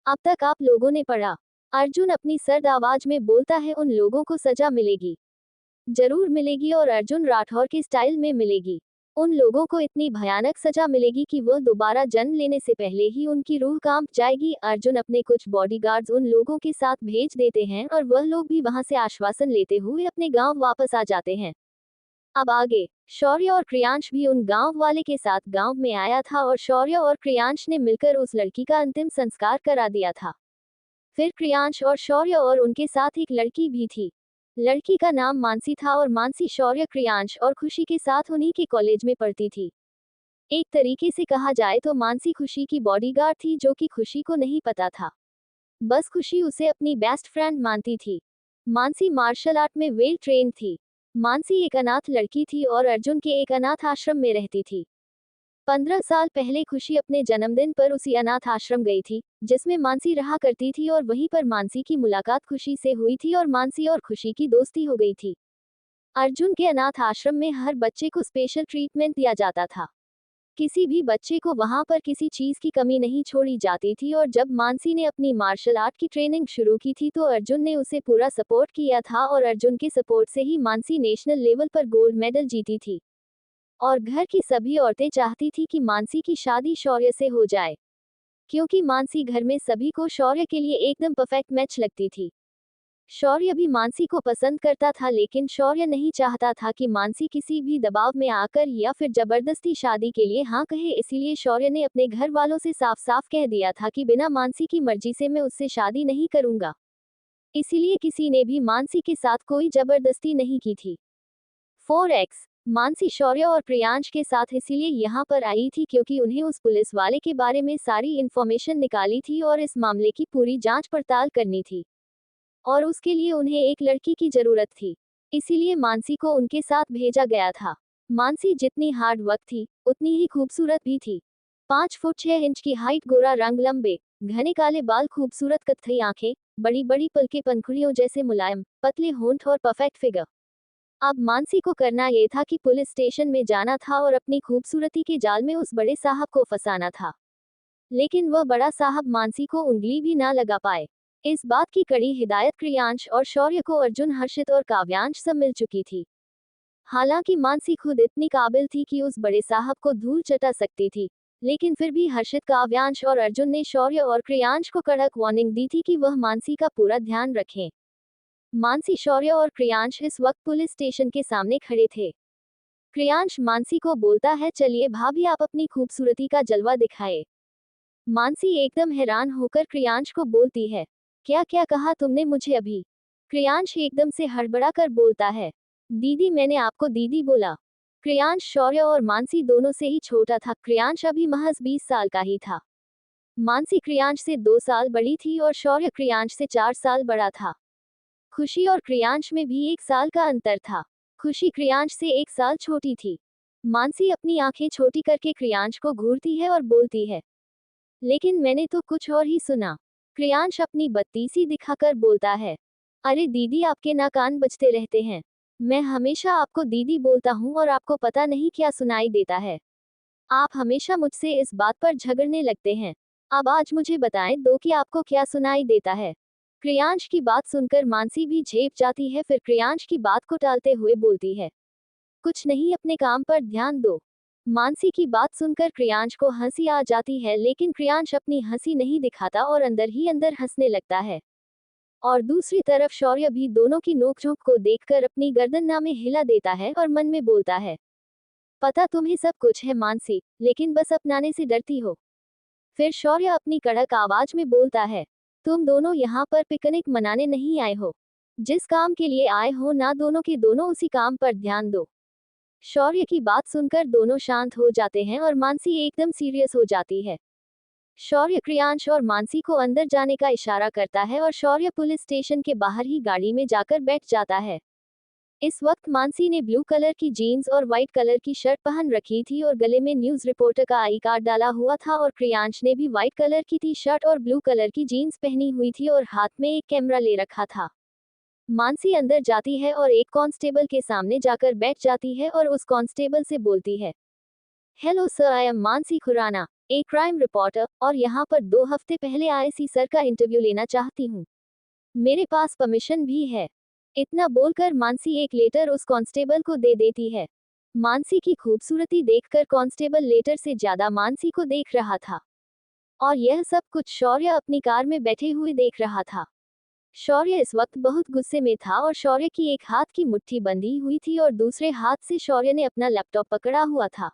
अब तक आप लोगों ने पढ़ा। अर्जुन अपनी सर्द आवाज में बोलता है, उन लोगों को सजा मिलेगी, जरूर मिलेगी, और अर्जुन राठौर के स्टाइल में मिलेगी। उन लोगों को इतनी भयानक सजा मिलेगी कि वह दोबारा जन्म लेने से पहले ही उनकी रूह कांप जाएगी। अर्जुन अपने कुछ बॉडीगार्ड्स उन लोगों के साथ भेज देते हैं और वह लोग भी वहां से आश्वासन लेते हुए अपने गांव वापस आ जाते हैं। अब आगे, शौर्य और क्रियांश भी उन गांव वाले के साथ गांव में आया था और शौर्य और क्रियांश ने मिलकर उस लड़की का अंतिम संस्कार करा दिया था। फिर क्रियांश और शौर्य और उनके साथ एक लड़की भी थी। लड़की का नाम मानसी था और मानसी शौर्य, क्रियांश और खुशी के साथ उन्हीं के कॉलेज में पढ़ती थी। एक तरीके से कहा जाए तो मानसी खुशी की बॉडीगार्ड थी, जो कि खुशी को नहीं पता था। बस खुशी उसे अपनी बेस्ट फ्रेंड मानती थी। मानसी मार्शल आर्ट में वेल ट्रेन थी। मानसी एक अनाथ लड़की थी और अर्जुन के एक अनाथ आश्रम में रहती थी। 15 साल पहले खुशी अपने जन्मदिन पर उसी अनाथ आश्रम गई थी जिसमें मानसी रहा करती थी, और वहीं पर मानसी की मुलाकात खुशी से हुई थी और मानसी और खुशी की दोस्ती हो गई थी। अर्जुन के अनाथ आश्रम में हर बच्चे को स्पेशल ट्रीटमेंट दिया जाता था। किसी भी बच्चे को वहां पर किसी चीज की कमी नहीं छोड़ी जाती थी, और जब मानसी ने अपनी मार्शल आर्ट की ट्रेनिंग शुरू की थी तो अर्जुन ने उसे पूरा सपोर्ट किया था, और अर्जुन के सपोर्ट से ही मानसी नेशनल लेवल पर गोल्ड मेडल जीती थी। और घर की सभी औरतें चाहती थी कि मानसी की शादी शौर्य से हो जाए, क्योंकि मानसी घर में सभी को शौर्य के लिए एकदम परफेक्ट मैच लगती थी। शौर्य भी मानसी को पसंद करता था, लेकिन शौर्य नहीं चाहता था कि मानसी किसी भी दबाव में आकर या फिर जबरदस्ती शादी के लिए हाँ कहे, इसीलिए शौर्य ने अपने घर वालों से साफ साफ कह दिया था कि बिना मानसी की मर्जी से मैं उससे शादी नहीं करूंगा। इसीलिए किसी ने भी मानसी के साथ कोई जबरदस्ती नहीं की थी। 4x मानसी शौर्य और प्रियांश के साथ इसीलिए यहाँ पर आई थी क्योंकि उन्हें उस पुलिस वाले के बारे में सारी इन्फॉर्मेशन निकाली थी और इस मामले की पूरी जांच पड़ताल करनी थी, और उसके लिए उन्हें एक लड़की की जरूरत थी। इसीलिए मानसी को उनके साथ भेजा गया था। मानसी जितनी हार्ड वर्क थी उतनी ही खूबसूरत भी थी। 5 फुट 6 इंच की हाइट, गोरा रंग, लंबे घने काले बाल, खूबसूरत कत्थई आंखें, बड़ी बड़ी पलके, पंखुड़ियों जैसे मुलायम पतले होंठ और परफेक्ट फिगर। अब मानसी को करना ये था कि पुलिस स्टेशन में जाना था और अपनी खूबसूरती के जाल में उस बड़े साहब को फंसाना था। लेकिन वह बड़ा साहब मानसी को उंगली भी ना लगा पाए। इस बात की कड़ी हिदायत क्रियांश और शौर्य को अर्जुन, हर्षित और काव्यांश से मिल चुकी थी। हालांकि मानसी खुद इतनी काबिल थी कि उस बड़े साहब को धूल चटा सकती थी, लेकिन फिर भी हर्षित, काव्यांश और अर्जुन ने शौर्य और क्रियांश को कड़क वार्निंग दी थी कि वह मानसी का पूरा ध्यान रखें। मानसी, शौर्य और क्रियांश इस वक्त पुलिस स्टेशन के सामने खड़े थे। क्रियांश मानसी को बोलता है, चलिए भाभी, आप अपनी खूबसूरती का जलवा दिखाए। मानसी एकदम हैरान होकर क्रियांश को बोलती है, क्या क्या कहा तुमने मुझे अभी? क्रियांश एकदम से हड़बड़ा कर बोलता है, दीदी, मैंने आपको दीदी बोला। क्रियांश शौर्य और मानसी दोनों से ही छोटा था। क्रियांश अभी महज 20 साल का ही था। मानसी क्रियांश से 2 साल बड़ी थी और शौर्य क्रियांश से 4 साल बड़ा था। खुशी और क्रियांश में भी 1 साल का अंतर था। खुशी क्रियांश से 1 साल छोटी थी। मानसी अपनी आंखें छोटी करके क्रियांश को घूरती है और बोलती है, लेकिन मैंने तो कुछ और ही सुना। क्रियांश अपनी बत्तीसी दिखाकर बोलता है, अरे दीदी, आपके ना कान बजते रहते हैं। मैं हमेशा आपको दीदी बोलता हूँ और आपको पता नहीं क्या सुनाई देता है। आप हमेशा मुझसे इस बात पर झगड़ने लगते हैं। अब आज मुझे बताएं दो कि आपको क्या सुनाई देता है। क्रियांश की बात सुनकर मानसी भी झेप जाती है, फिर क्रियांश की बात को टालते हुए बोलती है, कुछ नहीं, अपने काम पर ध्यान दो। मानसी की बात सुनकर क्रियांश को हंसी आ जाती है, लेकिन क्रियांश अपनी हंसी नहीं दिखाता और अंदर ही अंदर हंसने लगता है। और दूसरी तरफ शौर्य भी दोनों की नोकझोंक को देखकर अपनी गर्दन ना में हिला देता है और मन में बोलता है, पता तुम्हें सब कुछ है मानसी, लेकिन बस अपनाने से डरती हो। फिर शौर्य अपनी कड़क आवाज में बोलता है, तुम दोनों यहाँ पर पिकनिक मनाने नहीं आए हो। जिस काम के लिए आए हो ना, दोनों के दोनों उसी काम पर ध्यान दो। शौर्य की बात सुनकर दोनों शांत हो जाते हैं और मानसी एकदम सीरियस हो जाती है। शौर्य क्रियांश और मानसी को अंदर जाने का इशारा करता है और शौर्य पुलिस स्टेशन के बाहर ही गाड़ी में जाकर बैठ जाता है। इस वक्त मानसी ने ब्लू कलर की जीन्स और व्हाइट कलर की शर्ट पहन रखी थी और गले में न्यूज रिपोर्टर का आई कार्ड डाला हुआ था, और क्रियांश ने भी व्हाइट कलर की टी शर्ट और ब्लू कलर की जीन्स पहनी हुई थी और हाथ में एक कैमरा ले रखा था। मानसी अंदर जाती है और एक कांस्टेबल के सामने जाकर बैठ जाती है और उस कांस्टेबल से बोलती है, hello sir, I am Mansi Khurana, एक क्राइम रिपोर्टर, और यहाँ पर 2 हफ्ते पहले आए सी सर का इंटरव्यू लेना चाहती हूँ। मेरे पास परमिशन भी है। इतना बोलकर मानसी एक लेटर उस कांस्टेबल को दे देती है। मानसी की खूबसूरती देखकर कांस्टेबल लेटर से ज्यादा मानसी को देख रहा था। और यह सब कुछ शौर्य अपनी कार में बैठे हुए देख रहा था। शौर्य इस वक्त बहुत गुस्से में था और शौर्य की एक हाथ की मुट्ठी बंधी हुई थी और दूसरे हाथ से शौर्य ने अपना लैपटॉप पकड़ा हुआ था।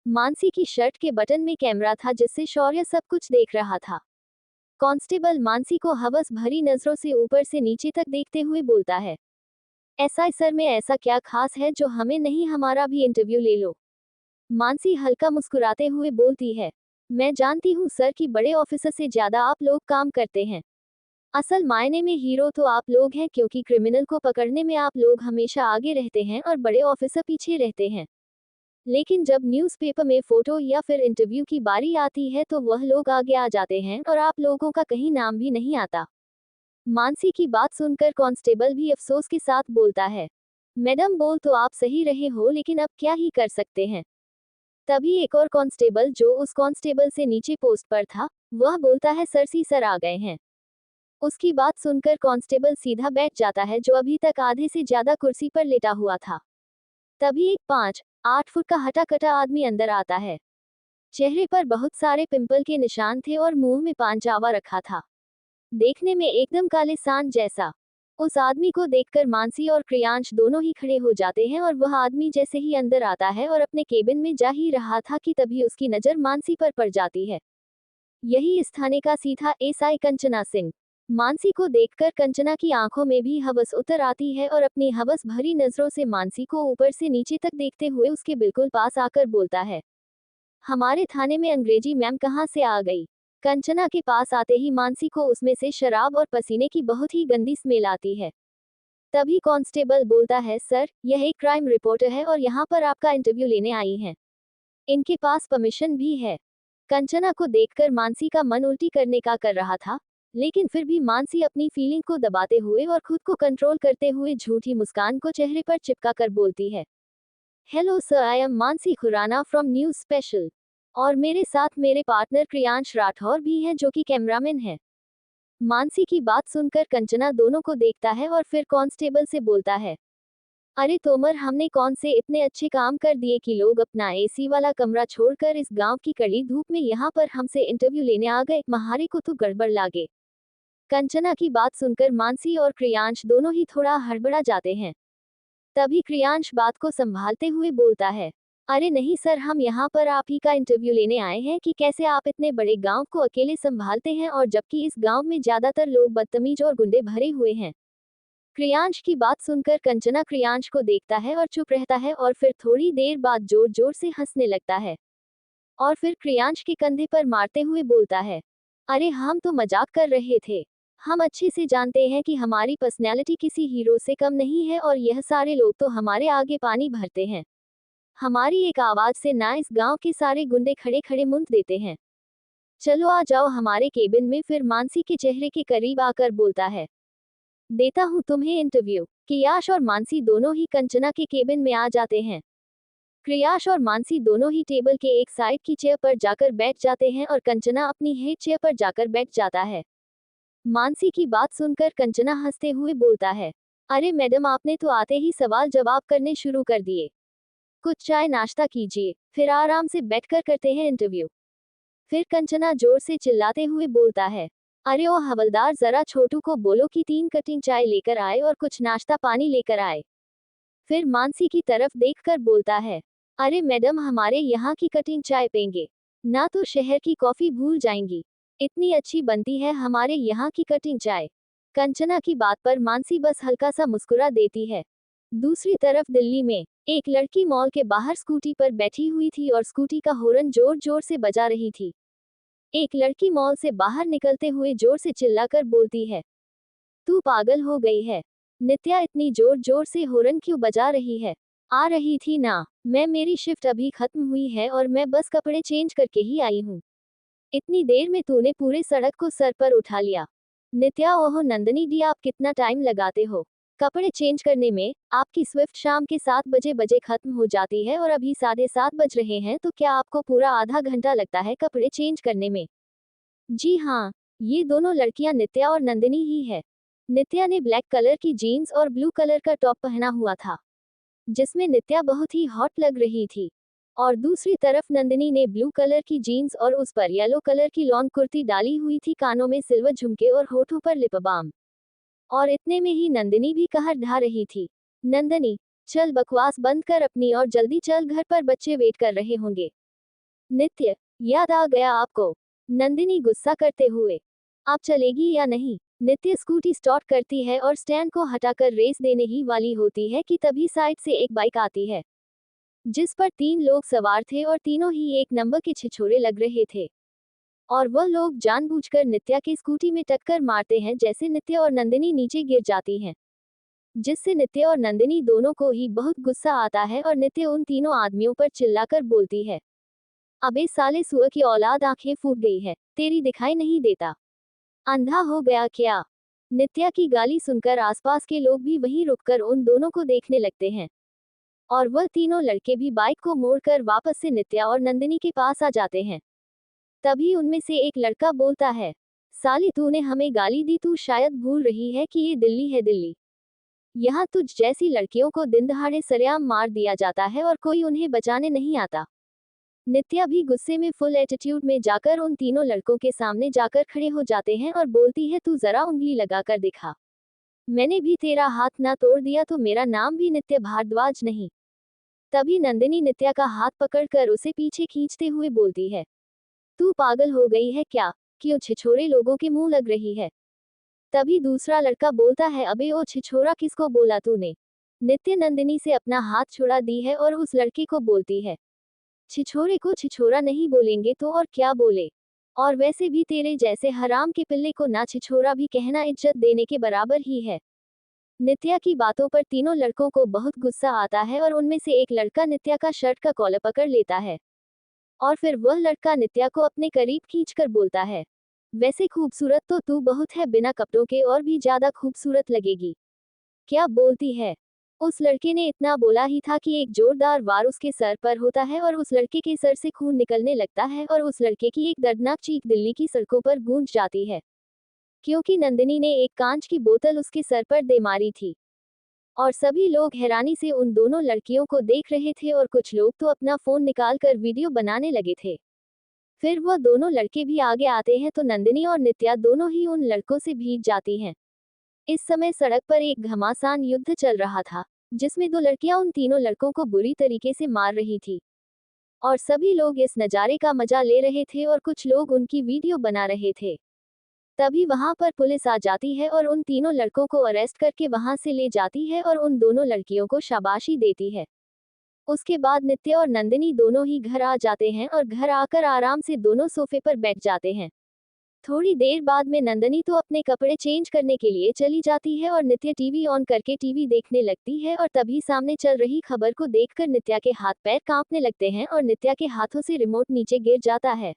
मानसी की शर्ट के बटन में कैमरा था जिससे शौर्य सब कुछ देख रहा था। कांस्टेबल मानसी को हवस भरी नजरों से ऊपर से नीचे तक देखते हुए बोलता है, एसआई सर में ऐसा क्या खास है जो हमें नहीं, हमारा भी इंटरव्यू ले लो। मानसी हल्का मुस्कुराते हुए बोलती है, मैं जानती हूँ सर कि बड़े ऑफिसर से ज्यादा आप लोग काम करते हैं। असल मायने में हीरो तो आप लोग हैं, क्योंकि क्रिमिनल को पकड़ने में आप लोग हमेशा आगे रहते हैं और बड़े ऑफिसर पीछे रहते हैं। लेकिन जब न्यूज़पेपर में फोटो या फिर इंटरव्यू की बारी आती है तो वह लोग आगे आ जाते हैं और आप लोगों का कहीं नाम भी नहीं आता। मानसी की बात सुनकर कांस्टेबल भी अफसोस के साथ बोलता है, मैडम बोल तो आप सही रहे हो, लेकिन अब क्या ही कर सकते हैं। तभी एक और कांस्टेबल जो उस कांस्टेबल से नीचे पोस्ट पर था, वह बोलता है, सर सी सर आ गए हैं। उसकी बात सुनकर कांस्टेबल सीधा बैठ जाता है जो अभी तक आधे से ज्यादा कुर्सी पर लेटा हुआ था। तभी एक 5-8 फुट का हटा कटा आदमी अंदर आता है। चेहरे पर बहुत सारे पिंपल के निशान थे और मुंह में पान चावा रखा था, देखने में एकदम काले सांड जैसा। उस आदमी को देखकर मानसी और क्रियांश दोनों ही खड़े हो जाते हैं और वह आदमी जैसे ही अंदर आता है और अपने केबिन में जा ही रहा था कि तभी उसकी नजर मानसी पर पड़ जाती है। यही इस थाने का सीधा एसआई कंचना सिंह। मानसी को देखकर कंचना की आंखों में भी हवस उतर आती है और अपनी हवस भरी नजरों से मानसी को ऊपर से नीचे तक देखते हुए उसके बिल्कुल पास आकर बोलता है, हमारे थाने में अंग्रेजी मैम कहाँ से आ गई। कंचना के पास आते ही मानसी को उसमें से शराब और पसीने की बहुत ही गंदी स्मेल आती है। तभी कांस्टेबल बोलता है, सर यह एक क्राइम रिपोर्टर है और यहाँ पर आपका इंटरव्यू लेने आई हैं। इनके पास परमिशन भी है। कंचना को देखकर मानसी का मन उल्टी करने का कर रहा था, लेकिन फिर भी मानसी अपनी फीलिंग को दबाते हुए और खुद को कंट्रोल करते हुए झूठी मुस्कान को चेहरे पर चिपका कर बोलती है, hello sir, I am Mansi Khurana from news special. और मेरे साथ मेरे पार्टनर क्रियांश राठौर भी हैं जो कि कैमरामैन है। मानसी की बात सुनकर कंचना दोनों को देखता है और फिर कांस्टेबल से बोलता है, अरे तोमर, हमने कौन से इतने अच्छे काम कर दिए कि लोग अपना एसी वाला कमरा छोड़कर इस गांव की कड़ी धूप में यहाँ पर हमसे इंटरव्यू लेने आ गए, महारे को तो गड़बड़ लागे। कंचना की बात सुनकर मानसी और क्रियांश दोनों ही थोड़ा हड़बड़ा जाते हैं। तभी क्रियांश बात को संभालते हुए बोलता है, अरे नहीं सर, हम यहाँ पर आप ही का इंटरव्यू लेने आए हैं कि कैसे आप इतने बड़े गांव को अकेले संभालते हैं, और जबकि इस गांव में ज्यादातर लोग बदतमीज और गुंडे भरे हुए हैं। क्रियांश की बात सुनकर कंचना क्रियांश को देखता है और चुप रहता है और फिर थोड़ी देर बाद जोर जोर से हंसने लगता है। और फिर क्रियांश के कंधे पर मारते हुए बोलता है, अरे हम तो मजाक कर रहे थे। हम अच्छे से जानते हैं कि हमारी पर्सनैलिटी किसी हीरो से कम नहीं है और यह सारे लोग तो हमारे आगे पानी भरते हैं। हमारी एक आवाज से ना इस गांव के सारे गुंडे खड़े खड़े मुंह देते हैं। चलो आ जाओ हमारे केबिन में। फिर मानसी के चेहरे के करीब आकर बोलता है, देता हूँ तुम्हें इंटरव्यू। क्रियाश और मानसी दोनों ही कंचना के केबिन में आ जाते हैं। क्रियाश और मानसी दोनों ही टेबल के एक साइड की चेयर पर जाकर बैठ जाते हैं और कंचना अपनी हेड चेयर पर जाकर बैठ जाता है। मानसी की बात सुनकर कंचना हंसते हुए बोलता है, अरे मैडम, आपने तो आते ही सवाल जवाब करने शुरू कर दिए। कुछ चाय नाश्ता कीजिए, फिर आराम से बैठकर करते हैं इंटरव्यू। फिर कंचना जोर से चिल्लाते हुए बोलता है, अरे ओ हवलदार, जरा छोटू को बोलो कि 3 कटिंग चाय लेकर आए और कुछ नाश्ता पानी लेकर आए। फिर मानसी की तरफ देखकर बोलता है, अरे मैडम, हमारे यहाँ की कटिंग चाय पेंगे, ना तो शहर की कॉफी भूल जाएंगी। इतनी अच्छी बनती है हमारे यहाँ की कटिंग चाय। कंचना की बात पर मानसी बस हल्का सा मुस्कुरा देती है। दूसरी तरफ दिल्ली में एक लड़की मॉल के बाहर स्कूटी पर बैठी हुई थी और स्कूटी का हॉर्न जोर जोर से बजा रही थी। एक लड़की मॉल से बाहर निकलते हुए जोर से चिल्लाकर बोलती है, तू पागल हो गई है नित्या, इतनी जोर जोर से हॉर्न क्यों बजा रही है। आ रही थी ना, मेरी शिफ्ट अभी खत्म हुई है और मैं बस कपड़े चेंज करके ही आई हूँ। इतनी देर में तूने पूरे सड़क को सर पर उठा लिया। नित्या, ओहो नंदनी दी, आप कितना टाइम लगाते हो। कपड़े चेंज करने में आपकी स्विफ्ट शाम के 7 बजे खत्म हो जाती है और अभी 7:30 बज रहे हैं, तो क्या आपको पूरा आधा घंटा लगता है कपड़े चेंज करने में? जी हाँ, ये दोनों लड़कियां नित्या और नंदिनी ही है। नित्या ने ब्लैक कलर की जीन्स और ब्लू कलर का टॉप पहना हुआ था, जिसमें नित्या बहुत ही हॉट लग रही थी। और दूसरी तरफ नंदिनी ने ब्लू कलर की जीन्स और उस पर येलो कलर की लॉन्ग कुर्ती डाली हुई थी, कानों में सिल्वर झुमके और होठों पर लिप बाम। और इतने में ही नंदिनी भी कहर ढा रही थी। नंदिनी, चल बकवास बंद कर अपनी और जल्दी चल, घर पर बच्चे वेट कर रहे होंगे। नित्य, याद आ गया आपको? नंदिनी गुस्सा करते हुए। आप चलेगी या नहीं? नित्य स्कूटी स्टार्ट करती है और स्टैंड को हटाकर रेस देने ही वाली होती है कि तभी साइड से एक बाइक आती है, जिस पर 3 लोग सवार थे और तीनों ही एक नंबर के छिछोरे लग रहे थे। और वह लोग जानबूझकर नित्या की स्कूटी में टक्कर मारते हैं, जैसे नित्या और नंदिनी नीचे गिर जाती हैं, जिससे नित्या और नंदिनी दोनों को ही बहुत गुस्सा आता है और नित्या उन तीनों आदमियों पर चिल्लाकर बोलती है, अबे साले सुअर की औलाद, आंखें फूट गई है, तेरी दिखाई नहीं देता? अंधा हो गया क्या? नित्या की गाली सुनकर आसपास के लोग भी वहीं रुककर उन दोनों को देखने लगते हैं। और वह तीनों लड़के भी बाइक को मोड़कर वापस से नित्या और नंदिनी के पास आ जाते हैं। तभी उनमें से एक लड़का बोलता है, साली तूने हमें गाली दी, तू शायद भूल रही है कि ये दिल्ली है, दिल्ली। यहाँ तुझ जैसी लड़कियों को दिन दहाड़े सरेआम मार दिया जाता है और कोई उन्हें बचाने नहीं आता। नित्या भी गुस्से में फुल एटीट्यूड में जाकर उन तीनों लड़कों के सामने जाकर खड़े हो जाते हैं और बोलती है, तू जरा उंगली लगाकर दिखा, मैंने भी तेरा हाथ ना तोड़ दिया तो मेरा नाम भी नित्य भारद्वाज नहीं। तभी नंदिनी नित्या का हाथ पकड़कर उसे पीछे खींचते हुए बोलती है, तू पागल हो गई है क्या? क्यों छिछोरे लोगों के मुंह लग रही है? तभी दूसरा लड़का बोलता है, अबे ओ छिछोरा, किसको बोला तूने? नित्य नंदिनी से अपना हाथ छुड़ा दी है और उस लड़के को बोलती है, छिछोरे को छिछोरा नहीं बोलेंगे तो और क्या बोले? और वैसे भी तेरे जैसे हराम के पिल्ले को ना छिछोरा भी कहना इज्जत देने के बराबर ही है। नित्या की बातों पर तीनों लड़कों को बहुत गुस्सा आता है और उनमें से एक लड़का नित्या का शर्ट का कॉलर पकड़ लेता है और फिर वह लड़का नित्या को अपने करीब खींचकर बोलता है, वैसे खूबसूरत तो तू बहुत है, बिना कपड़ों के और भी ज्यादा खूबसूरत लगेगी। क्या बोलती है? उस लड़के ने इतना बोला ही था कि एक जोरदार वार उसके सर पर होता है और उस लड़के के सर से खून निकलने लगता है और उस लड़के की एक दर्दनाक चीख दिल्ली की सड़कों पर गूंज जाती है, क्योंकि नंदिनी ने एक कांच की बोतल उसके सर पर दे मारी थी। और सभी लोग हैरानी से उन दोनों लड़कियों को देख रहे थे और कुछ लोग तो अपना फोन निकालकर वीडियो बनाने लगे थे। फिर वह दोनों लड़के भी आगे आते हैं तो नंदिनी और नित्या दोनों ही उन लड़कों से भीग जाती हैं। इस समय सड़क पर एक घमासान युद्ध चल रहा था, जिसमें 2 लड़कियां उन तीनों लड़कों को बुरी तरीके से मार रही थी और सभी लोग इस नज़ारे का मजा ले रहे थे और कुछ लोग उनकी वीडियो बना रहे थे। तभी वहां पर पुलिस आ जाती है और उन तीनों लड़कों को अरेस्ट करके वहां से ले जाती है और उन दोनों लड़कियों को शाबाशी देती है। उसके बाद नित्य और नंदिनी दोनों ही घर आ जाते हैं और घर आकर आराम से दोनों सोफे पर बैठ जाते हैं। थोड़ी देर बाद में नंदिनी तो अपने कपड़े चेंज करने के लिए चली जाती है और नित्य टीवी ऑन करके टीवी देखने लगती है और तभी सामने चल रही खबर को देखकर नित्या के हाथ पैर कांपने लगते हैं और नित्या के हाथों से रिमोट नीचे गिर जाता है।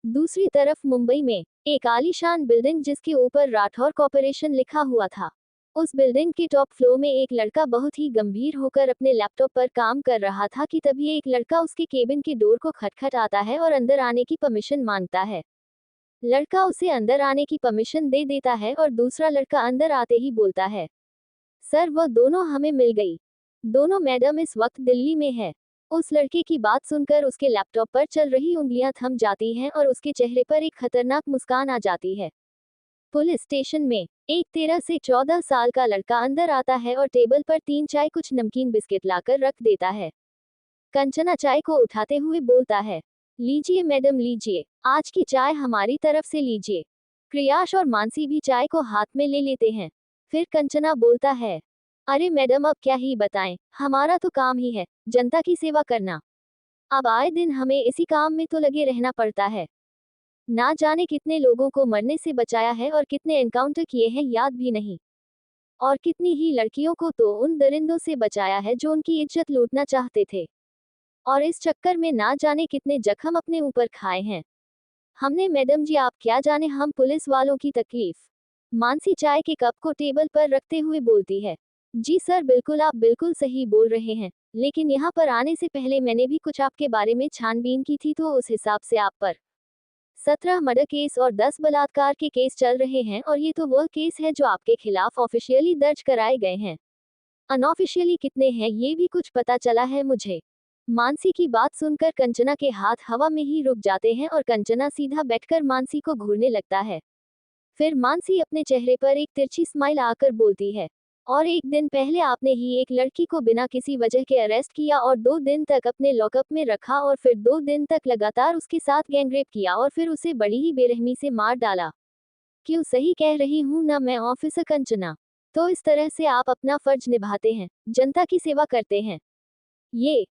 दूसरी तरफ मुंबई में एक आलीशान बिल्डिंग जिसके ऊपर राठौर कॉर्पोरेशन लिखा हुआ था, उस बिल्डिंग के टॉप फ्लोर में एक लड़का बहुत ही गंभीर होकर अपने लैपटॉप पर काम कर रहा था कि तभी एक लड़का उसके केबिन के डोर को खटखटाता है और अंदर आने की परमिशन मांगता है। लड़का उसे अंदर आने की परमिशन दे देता है और दूसरा लड़का अंदर आते ही बोलता है, सर वह दोनों हमें मिल गई। दोनों मैडम इस वक्त दिल्ली में है। उस लड़के की बात सुनकर उसके लैपटॉप पर चल रही उंगलियां थम जाती हैं और उसके चेहरे पर एक खतरनाक मुस्कान आ जाती है। पुलिस स्टेशन में एक 13 से 14 साल का लड़का अंदर आता है और टेबल पर 3 चाय कुछ नमकीन बिस्किट लाकर रख देता है। कंचना चाय को उठाते हुए बोलता है, लीजिए मैडम लीजिए, आज की चाय हमारी तरफ से लीजिए। क्रियाश और मानसी भी चाय को हाथ में ले लेते हैं। फिर कंचना बोलता है, अरे मैडम अब क्या ही बताएं, हमारा तो काम ही है जनता की सेवा करना। अब आए दिन हमें इसी काम में तो लगे रहना पड़ता है। ना जाने कितने लोगों को मरने से बचाया है और कितने एनकाउंटर किए हैं याद भी नहीं। और कितनी ही लड़कियों को तो उन दरिंदों से बचाया है जो उनकी इज्जत लूटना चाहते थे। और इस चक्कर में ना जाने कितने जख्म अपने ऊपर खाए हैं हमने। मैडम जी आप क्या जाने हम पुलिस वालों की तकलीफ। मानसी चाय के कप को टेबल पर रखते हुए बोलती है। जी सर, बिल्कुल, आप बिल्कुल सही बोल रहे हैं, लेकिन यहाँ पर आने से पहले मैंने भी कुछ आपके बारे में छानबीन की थी, तो उस हिसाब से आप पर 17 मर्डर केस और 10 बलात्कार के केस चल रहे हैं, और ये तो वो केस है जो आपके खिलाफ ऑफिशियली दर्ज कराए गए हैं। अनऑफिशियली कितने हैं ये भी कुछ पता चला है मुझे। मानसी की बात सुनकर कंचना के हाथ हवा में ही रुक जाते हैं और कंचना सीधा बैठकर मानसी को घूरने लगता है। फिर मानसी अपने चेहरे पर एक तिरछी स्माइल आकर बोलती है, और एक दिन पहले आपने ही एक लड़की को बिना किसी वजह के अरेस्ट किया और 2 दिन तक अपने लॉकअप में रखा, और फिर 2 दिन तक लगातार उसके साथ गैंगरेप किया और फिर उसे बड़ी ही बेरहमी से मार डाला। क्यों सही कह रही हूँ ना मैं ऑफिसर कंचना? तो इस तरह से आप अपना फर्ज निभाते हैं, जनता की सेवा करते हैं। ये